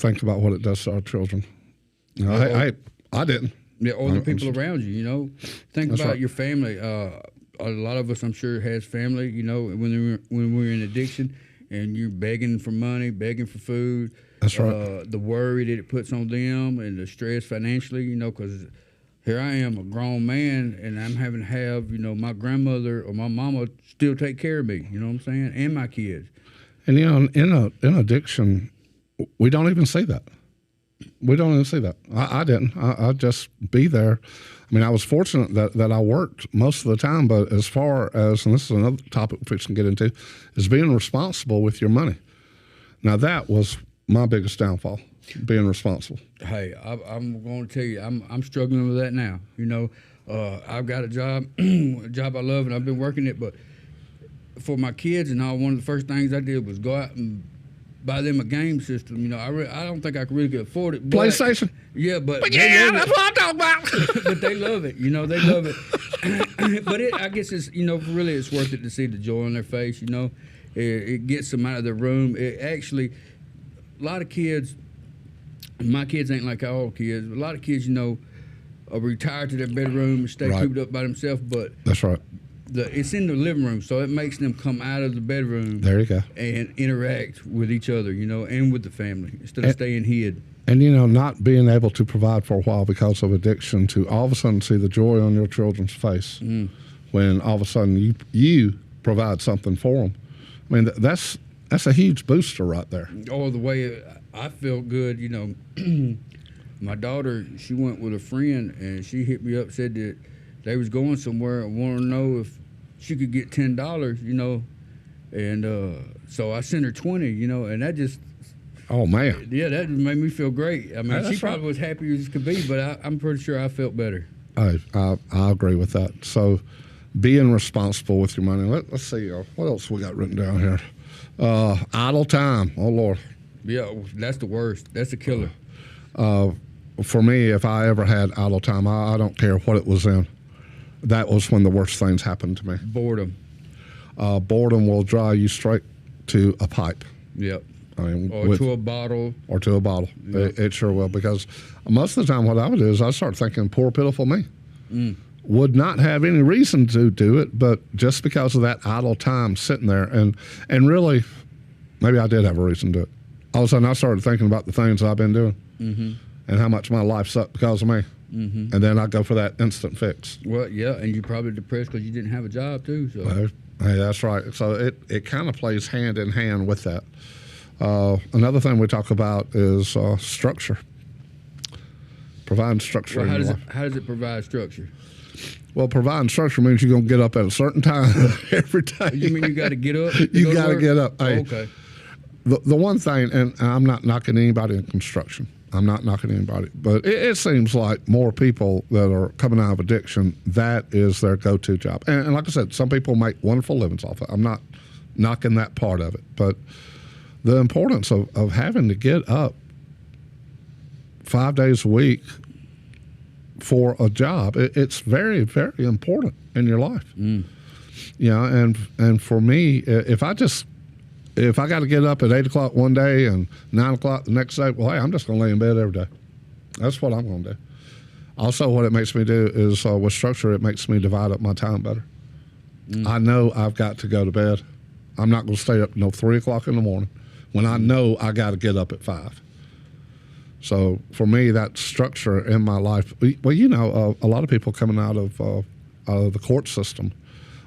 think about what it does to our children. You know, I didn't. Yeah, or the people around you, you know. Think about your family. A lot of us, I'm sure, has family, you know, when we're in addiction and you're begging for money, begging for food. That's right. The worry that it puts on them and the stress financially, you know, because here I am, a grown man, and I'm having to have, you know, my grandmother or my mama still take care of me, you know what I'm saying, and my kids. And, you know, in addiction, we don't even see that. We don't even see that. I didn't. I'd just be there. I mean, I was fortunate that I worked most of the time, but as far as, and this is another topic we're fixing to get into, is being responsible with your money. Now, that was my biggest downfall, being responsible. Hey, I'm going to tell you, I'm struggling with that now. You know, I've got a job, a job I love, and I've been working it, but for my kids and all, one of the first things I did was go out and buy them a game system. You know, I don't think I really could afford it. PlayStation? Yeah, but yeah, that's what I'm talking about. But they love it. You know, they love it. But I guess it's, you know, really it's worth it to see the joy on their face, you know. It gets them out of their room. It actually, a lot of kids, my kids ain't like all kids, but a lot of kids, you know, are retired to their bedroom and stay cooped up by themselves. But that's right. It's in the living room, so it makes them come out of the bedroom. There you go. And interact with each other, you know, and with the family instead of staying hid. And, you know, not being able to provide for a while because of addiction, to all of a sudden see the joy on your children's face when all of a sudden you provide something for them. I mean, that's a huge booster right there. Oh, the way I felt good, you know, my daughter, she went with a friend and she hit me up, said that they was going somewhere and wanted to know if she could get $10, you know, and so I sent her 20, you know, and that just, oh man, yeah, that made me feel great. I mean, she probably was happy as could be, but I'm pretty sure I felt better. I agree with that. So, being responsible with your money. Let's see, what else we got written down here? Idle time. Oh Lord. Yeah, that's the worst. That's a killer. For me, if I ever had idle time, I don't care what it was in. That was when the worst things happened to me. Boredom. Boredom will draw you straight to a pipe. Yep. I mean, or to a bottle. Or to a bottle. Yep. It sure will, because most of the time what I would do is I start thinking, poor, pitiful me. Would not have any reason to do it, but just because of that idle time sitting there. And really, maybe I did have a reason to do it. All of a sudden, I started thinking about the things I've been doing and how much my life sucked because of me. And then I go for that instant fix. Well, yeah, and you're probably depressed because you didn't have a job too. So. Hey, that's right. So it kind of plays hand in hand with that. Another thing we talk about is structure. Providing structure. Well, how does it provide structure? Well, providing structure means you're going to get up at a certain time every day. You mean you got to get up? You got to get up. Hey, okay. The one thing, and I'm not knocking anybody in construction. I'm not knocking anybody, but it seems like more people that are coming out of addiction, that is their go-to job. And like I said, some people make wonderful livings off it. I'm not knocking that part of it, but the importance of having to get up 5 days a week for a job, it's very, very important in your life. You know, and for me, if I got to get up at 8 o'clock one day and 9 o'clock the next day, well, hey, I'm just going to lay in bed every day. That's what I'm going to do. Also, what it makes me do is with structure, it makes me divide up my time better. I know I've got to go to bed. I'm not going to stay up 3 o'clock in the morning when I know I got to get up at 5. So for me, that structure in my life, well, you know, a lot of people coming out of the court system,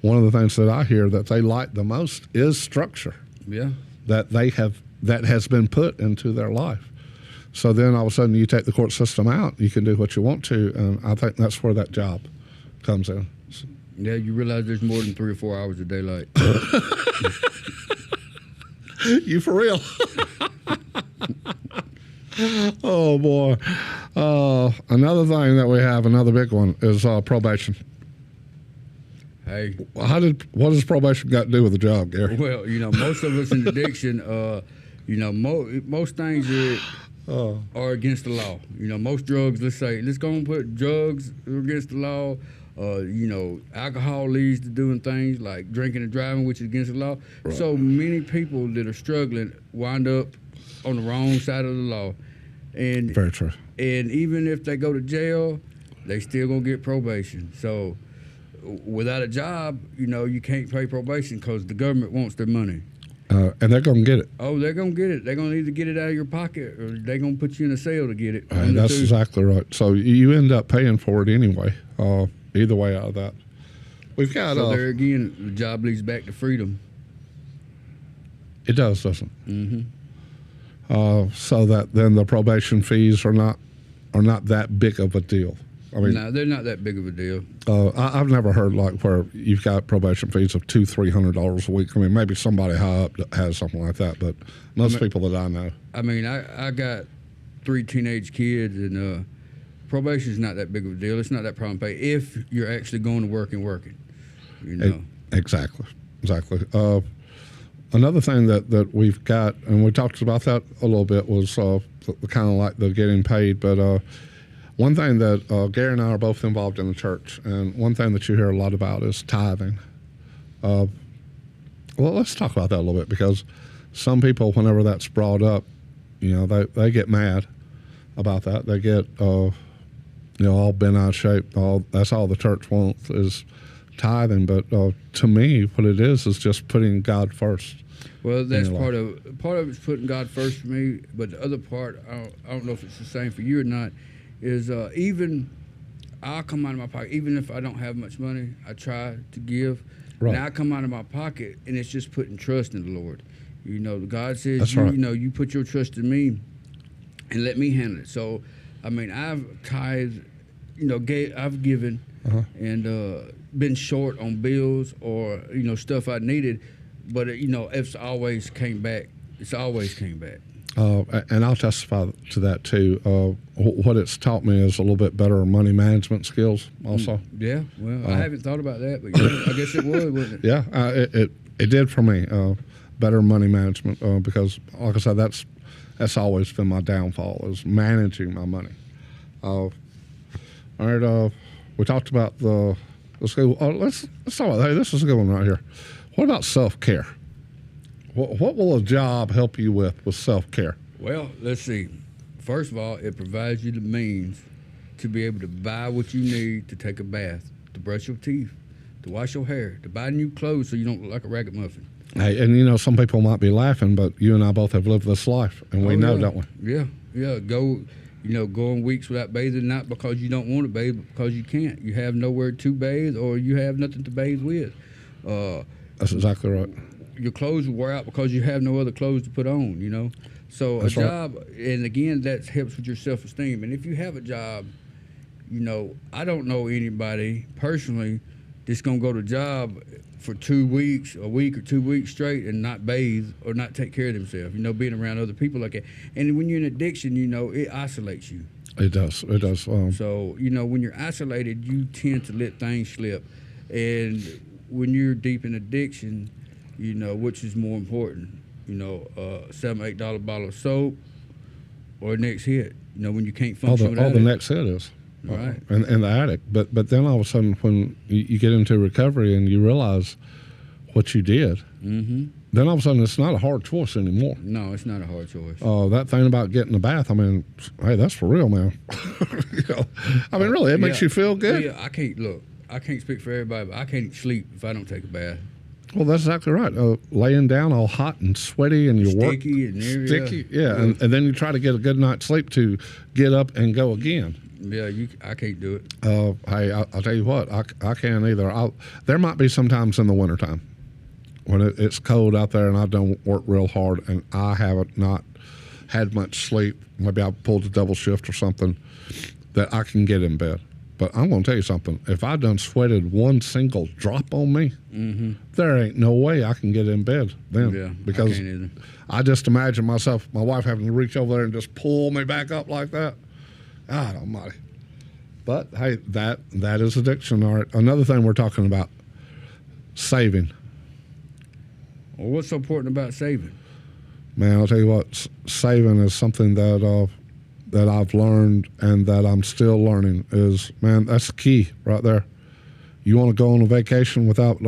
one of the things that I hear that they like the most is structure. Yeah. That has been put into their life. So then all of a sudden you take the court system out, you can do what you want to, and I think that's where that job comes in. Yeah, you realize there's more than 3 or 4 hours of daylight. You for real? Oh boy. Another thing that we have, another big one, is probation. Hey, what does probation got to do with the job, Gary? Well, you know, most of us in addiction, you know, most things are against the law. You know, most drugs, let's go and put drugs against the law. You know, alcohol leads to doing things like drinking and driving, which is against the law. Right. So many people that are struggling wind up on the wrong side of the law. And Very true. And even if they go to jail, they still gonna get probation. So without a job, you can't pay probation because the government wants their money. And they're going to get it. Oh, they're going to get it. They're going to either get it out of your pocket or they're going to put you in a cell to get it. That's exactly right. So you end up paying for it anyway, either way out of that. We've got... So there again, the job leads back to freedom. It does, doesn't it? Mm-hmm. So that then the probation fees are not that big of a deal. I mean, no, they're not that big of a deal. I've never heard like where you've got probation fees of $200-300 a week. I mean, maybe somebody high up has something like that, but most people that I know. I mean, I got 3 teenage kids, and probation is not that big of a deal. It's not that problem pay if you're actually going to work and working. Exactly. Another thing that we've got, and we talked about that a little bit, was kind of like the getting paid, but. One thing that Gary and I are both involved in the church, and one thing that you hear a lot about is tithing. Well, let's talk about that a little bit, because some people, whenever that's brought up, they get mad about that. They get, all bent out of shape. That's all the church wants is tithing. But to me, what it is just putting God first. Well, that's part of it's putting God first for me. But the other part, I don't know if it's the same for you or not. Is even I'll come out of my pocket, even if I don't have much money, I try to give. Right. And I come out of my pocket, and it's just putting trust in the Lord. God says, you put your trust in me and let me handle it. So, I mean, I've tithed, I've given and been short on bills or, stuff I needed, but, it's always came back. It's always came back. And I'll testify to that too. What it's taught me is a little bit better money management skills also. Yeah, well, I haven't thought about that, but I guess it would, wouldn't it? Yeah, it did for me. Better money management because, like I said, that's always been my downfall, is managing my money. All right, we talked about the school. Let's talk about, hey, this is a good one right here. What about self-care? What will a job help you with self-care? Well, let's see. First of all, it provides you the means to be able to buy what you need to take a bath, to brush your teeth, to wash your hair, to buy new clothes so you don't look like a ragged muffin. Hey, and some people might be laughing, but you and I both have lived this life, and we know, don't we? Yeah. Go on weeks without bathing, not because you don't want to bathe, but because you can't. You have nowhere to bathe, or you have nothing to bathe with. That's exactly right. Your clothes will wear out because you have no other clothes to put on, So that's a job, right. And again, that helps with your self-esteem. And if you have a job, I don't know anybody personally that's going to go to job for 2 weeks, a week or 2 weeks straight and not bathe or not take care of themselves, being around other people like that. And when you're in addiction, it isolates you. It does. So, when you're isolated, you tend to let things slip. And when you're deep in addiction, which is more important, $7, $8 bottle of soap or next hit, when you can't function without it. The next hit is. Right. And the addict. But then all of a sudden when you get into recovery and you realize what you did, then all of a sudden it's not a hard choice anymore. No, it's not a hard choice. That thing about getting a bath, I mean, hey, that's for real, man. I mean, really, it makes you feel good. Yeah, I can't speak for everybody, but I can't sleep if I don't take a bath. Well, that's exactly right. Laying down all hot and sweaty and sticky and sticky, yeah. And then you try to get a good night's sleep to get up and go again. Yeah, I can't do it. Hey, I'll tell you what, I can't either. There might be sometimes in the wintertime when it's cold out there and I don't work real hard and I haven't not had much sleep. Maybe I pulled a double shift or something, that I can get in bed. But I'm going to tell you something. If I done sweated one single drop on me, there ain't no way I can get in bed then. Yeah, because I can't either. I just imagine my wife having to reach over there and just pull me back up like that. God almighty. But, hey, that is addiction. All right. Another thing we're talking about, saving. Well, what's so important about saving? Man, I'll tell you what, saving is something that I've learned and that I'm still learning is, man, that's the key right there. You want to go on a vacation without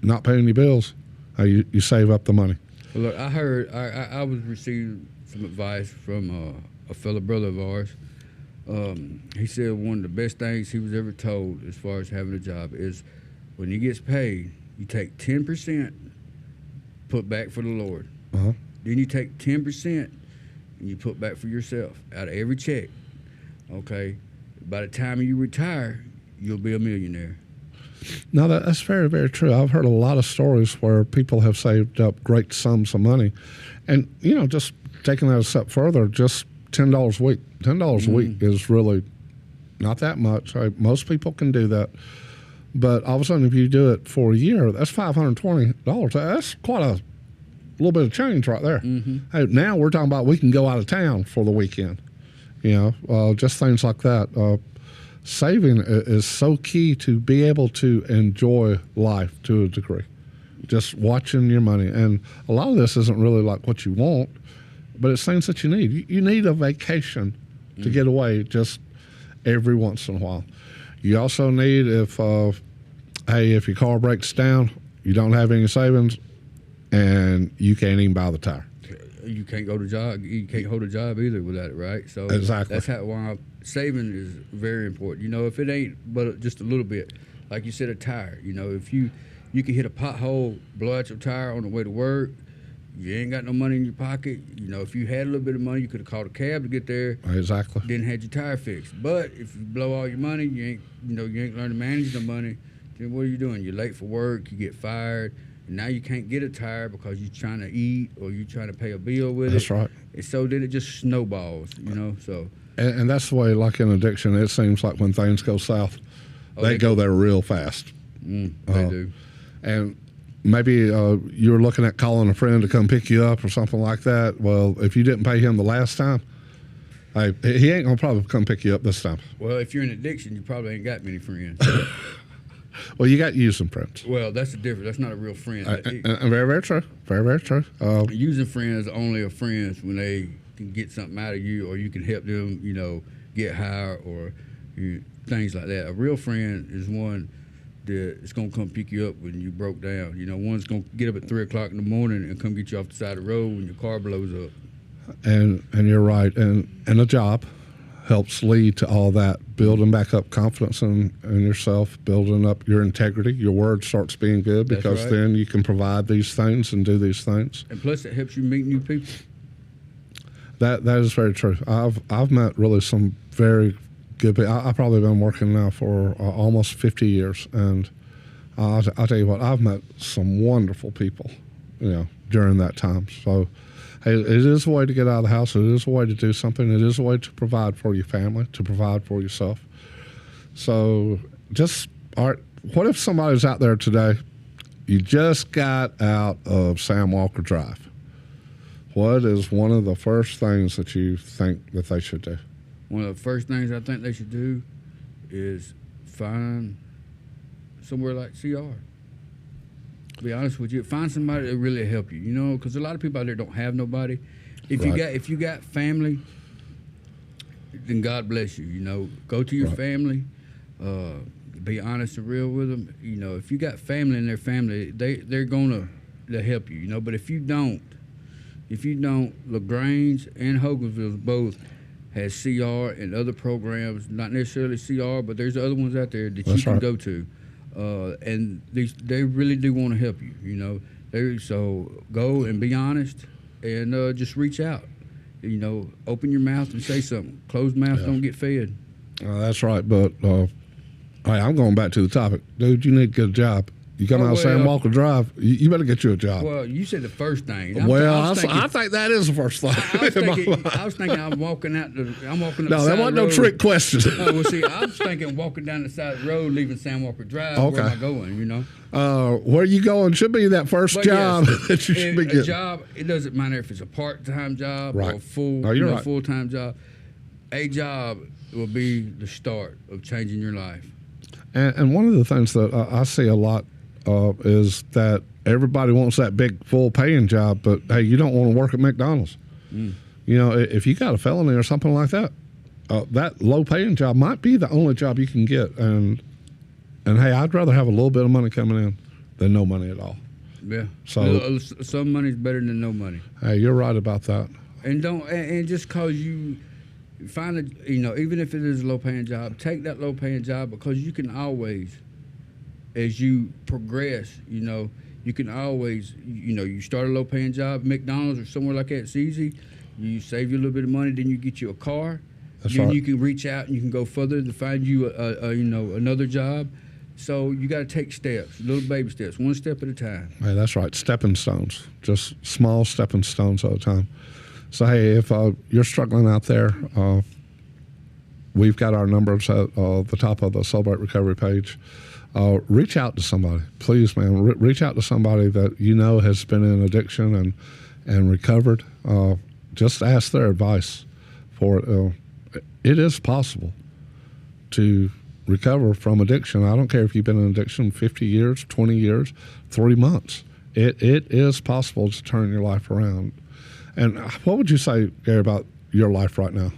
not paying your bills, you save up the money. Well, look, I was receiving some advice from a fellow brother of ours. He said one of the best things he was ever told as far as having a job is when he gets paid, you take 10%, put back for the Lord. Uh-huh. Then you take 10% and you put back for yourself out of every check. Okay? By the time you retire, you'll be a millionaire. No, that's very, very true. I've heard a lot of stories where people have saved up great sums of money. And, just taking that a step further, just $10 a week. $10 a week is really not that much. Most people can do that. But all of a sudden, if you do it for a year, that's $520. That's quite a little bit of change right there. Mm-hmm. Hey, now we're talking about we can go out of town for the weekend. Just things like that. Saving is so key to be able to enjoy life to a degree. Just watching your money. And a lot of this isn't really like what you want, but it's things that you need. You need a vacation to get away just every once in a while. You also need if your car breaks down, you don't have any savings, and you can't even buy the tire. You can't go to job. You can't hold a job either without it, right? So exactly. That's why saving is very important. If it ain't but just a little bit, like you said, a tire. If you can hit a pothole, blow out your tire on the way to work, you ain't got no money in your pocket. If you had a little bit of money, you could have called a cab to get there. Exactly. Then had your tire fixed. But if you blow all your money, you ain't learned to manage the money. Then what are you doing? You're late for work. You get fired. And now you can't get a tire because you're trying to eat or you're trying to pay a bill with That's it. That's right. And so then it just snowballs, So. And that's the way, like in addiction, it seems like when things go south, they go there real fast. They do. And maybe you're looking at calling a friend to come pick you up or something like that. Well, if you didn't pay him the last time, he ain't going to probably come pick you up this time. Well, if you're in addiction, you probably ain't got many friends. Well, you got using friends. Well, that's the difference. That's not a real friend. Very, very true. Very, very true. Using friends only are friends when they can get something out of you or you can help them, get higher or things like that. A real friend is one that is going to come pick you up when you broke down. One's going to get up at 3 o'clock in the morning and come get you off the side of the road when your car blows up. And you're right. And a job helps lead to all that, building back up confidence in yourself, building up your integrity. Your word starts being good because then you can provide these things and do these things. And plus, it helps you meet new people. That is very true. I've met really some very good people. I've probably been working now for almost 50 years, and I'll tell you what, I've met some wonderful people, during that time. So. Hey, it is a way to get out of the house. It is a way to do something. It is a way to provide for your family, to provide for yourself. So what if somebody's out there today, you just got out of Sam Walker Drive? What is one of the first things that you think that they should do? One of the first things I think they should do is find somewhere like CR. To be honest with you, find somebody that really help you, because a lot of people out there don't have nobody. If you got family, then God bless you. Go to your family, be honest and real with them. If you got family in their family, they're gonna help you. But if you don't, LaGrange and Hogansville both has CR and other programs, not necessarily CR, but there's other ones out there that you can go to. And they really do want to help you, So go and be honest and just reach out. Open your mouth and say something. Closed mouth don't get fed. That's right. But I'm going back to the topic. Dude, you need to get a job. You come out of Sam Walker Drive, you better get you a job. Well, you said the first thing. I think that is the first thing. I was thinking I'm walking up the side of the road. No, that wasn't no trick question. Well, see, I was thinking walking down the side of the road, leaving Sam Walker Drive. Okay. Where am I going, where you going should be that first job that you should be getting. A job, it doesn't matter if it's a part-time job or a full-time job. A job will be the start of changing your life. And one of the things that I see a lot is that everybody wants that big, full-paying job, but, hey, you don't want to work at McDonald's. If you got a felony or something like that, that low-paying job might be the only job you can get. And hey, I'd rather have a little bit of money coming in than no money at all. Yeah. So Some money's better than no money. hey, you're right about that. And just cause you find a, even if it is a low paying job, take that low paying job, because you can always, as you progress, you can always, you start a low paying job, McDonald's or somewhere like that, it's easy. You save you a little bit of money, then you get you a car. That's then right. you can reach out and you can go further to find you another job. So you got to take steps, little baby steps, one step at a time. Hey, that's right. Stepping stones, just small stepping stones at a time. So hey, if you're struggling out there, we've got our numbers at the top of the Celebrate Recovery page. Reach out to somebody, please, man. Reach out to somebody that has been in addiction and recovered. Just ask their advice for it. It is possible to recover from addiction. I don't care if you've been in addiction 50 years, 20 years, 3 months. It is possible to turn your life around. And what would you say, Gary, about your life right now?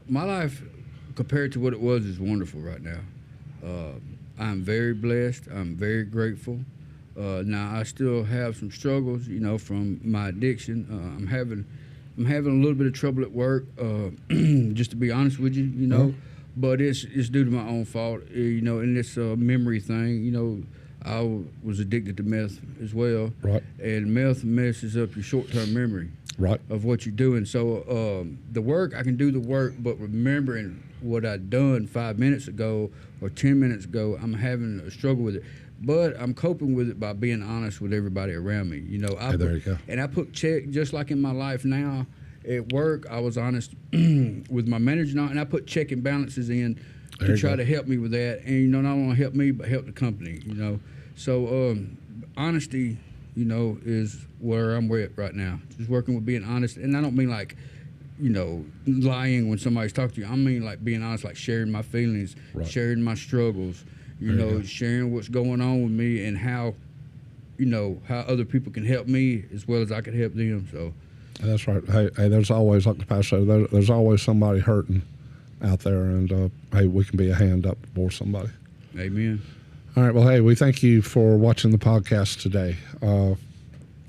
My life, compared to what it was, is wonderful right now. I'm very blessed. I'm very grateful. Now I still have some struggles, from my addiction. I'm having a little bit of trouble at work, just to be honest with you, But it's due to my own fault, and it's a memory thing. I was addicted to meth as well, Right. And meth messes up your short-term memory, Right. of what you're doing. So the work, I can do the work, but remembering what I'd done 5 minutes ago or 10 minutes ago, I'm having a struggle with it. But I'm coping with it by being honest with everybody around me. There you go. And I put check, just like in my life now. At work, I was honest with my manager now, and I put check and balances in to try to help me with that. And, not only help me, but help the company, So honesty, is where I'm at right now. Just working with being honest. And I don't mean like, lying when somebody's talking to you. I mean like being honest, like sharing my feelings, Right. sharing my struggles, sharing what's going on with me and how other people can help me as well as I can help them. So. That's right. Hey, there's always, like the pastor said, there's always somebody hurting out there, and hey, we can be a hand up for somebody. Amen. All right. Well, hey, we thank you for watching the podcast today.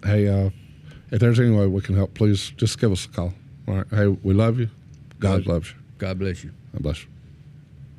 Hey, if there's any way we can help, please just give us a call. All right. Hey, we love you. God loves you. God bless you. God bless you.